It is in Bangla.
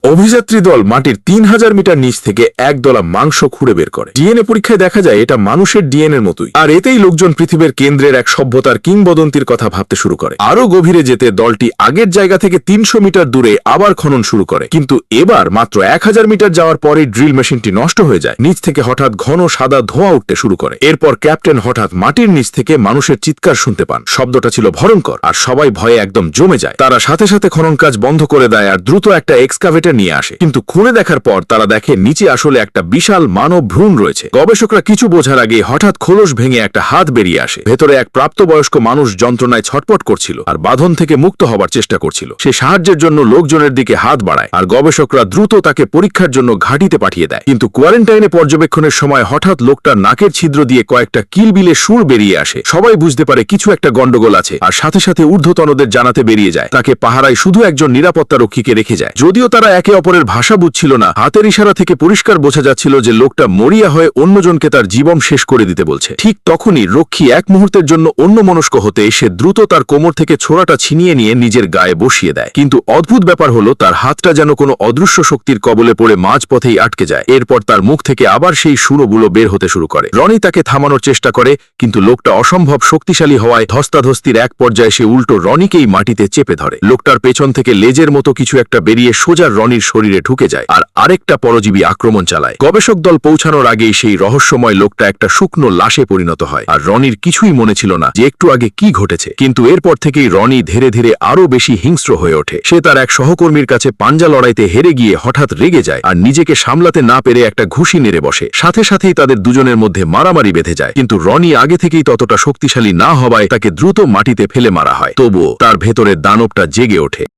অভিযাত্রী দল মাটির 3000 মিটার নিচ থেকে একদলা মাংস খুঁড়ে বের করে। ডিএনএ পরীক্ষায় দেখা যায় এটা মানুষের ডিএনএর মতোই। আর এতেই লোকজন পৃথিবীর কেন্দ্রের এক সভ্যতার কিংবদন্তির কথা ভাবতে শুরু করে। আরো গভীরে যেতে দলটি আগের জায়গা থেকে 300 মিটার দূরে আবার খনন শুরু করে, কিন্তু এবার মাত্র 1000 মিটার যাওয়ার পরেই ড্রিল মেশিনটি নষ্ট হয়ে যায়। নিচ থেকে হঠাৎ ঘন সাদা ধোঁয়া উঠতে শুরু করে। এরপর ক্যাপ্টেন হঠাৎ মাটির নিচ থেকে মানুষের চিৎকার শুনতে পান। শব্দটা ছিল ভয়ঙ্কর, আর সবাই ভয়ে একদম জমে যায়। তারা সাথে সাথে খনন কাজ বন্ধ করে দেয় আর দ্রুত একটা এক্সকাভেটর নিয়ে আসে। কিন্তু খুঁড়ে দেখার পর তারা দেখে নিচে আসলে একটা বিশাল মানব ভ্রূণ রয়েছে। গবেষকরা কিছু বোঝার আগে হঠাৎ খোলস ভেঙে একটা হাত বেরিয়ে আসে। ভেতরে এক প্রাপ্তবয়স্ক মানুষ যন্ত্রণায় ছটপট করছিল আর বাঁধন থেকে মুক্ত হবার চেষ্টা করছিল। সে সাহায্যের জন্য লোকজনের দিকে হাত বাড়ায় আর গবেষকরা দ্রুত তাকে পরীক্ষার জন্য ঘাঁটিতে পাঠিয়ে দেয়। কিন্তু কোয়ারেন্টাইনে পর্যবেক্ষণের সময় হঠাৎ লোকটার নাকের ছিদ্র দিয়ে কয়েকটা কিলবিলে সুর বেরিয়ে আসে। সবাই বুঝতে পারে কিছু একটা গন্ডগোল আছে আর সাথে সাথে ঊর্ধ্বতনদের জানাতে বেরিয়ে যায়। তাকে পাহারায় শুধু একজন নিরাপত্তা রক্ষীকে রেখে যায়। যদিও তারা একে অপরের ভাষা বুঝছিল না, হাতের ইশারা থেকে পরিষ্কার বোঝা যাচ্ছিল যে লোকটা মরিয়া হয়ে অন্যজনকে তার জীবন শেষ করে দিতে বলছে। ঠিক তখনই রক্ষী এক মুহূর্তের জন্য অন্যমনস্ক হতে সে দ্রুত তার কোমর থেকে ছোড়াটা ছিনিয়ে নিয়ে নিজের গায়ে বসিয়ে দেয়। কিন্তু অদ্ভুত ব্যাপার হলো তার হাতটা যেন কোনো অদৃশ্য শক্তির কবলে পড়ে মাঝপথেই আটকে যায়। এরপর তার মুখ থেকে আবার সেই সুরগুলো বের হতে শুরু করে। রনি তাকে থামানোর চেষ্টা করে, কিন্তু লোকটা অসম্ভব শক্তিশালী হওয়ায় ধস্তাধস্তির এক পর্যায়ে সে উল্টো রনিকেই মাটিতে চেপে ধরে। লোকটার পেছন থেকে লেজের মতো কিছু একটা বেরিয়ে সোজা রনির শরীরে ঢুকে যায় আর আরেকটা পরজীবী আক্রমণ চালায়। গবেষক দল পৌঁছানোর আগেই সেই রহস্যময় লোকটা একটা শুকনো লাশে পরিণত হয় আর রনির কিছুই মনে ছিল না যে একটু আগে কি ঘটেছে। কিন্তু এরপর থেকেই রনি ধীরে ধীরে আরো বেশি হিংস্র হয়ে ওঠে। সে তার এক সহকর্মীর কাছে পাঞ্জা লড়াইতে হেরে গিয়ে হঠাৎ রেগে যায় আর নিজেকে সামলাতে না পেরে একটা ঘুষি নেড়ে বসে। সাথে সাথেই তাদের দুজনের মধ্যে মারামারি বেঁধে যায়। কিন্তু রনি আগে থেকেই ততটা শক্তিশালী না হওয়ায় তাকে দ্রুত মাটিতে ফেলে মারা হয়। তবুও তার ভেতরে দানবটা জেগে ওঠে।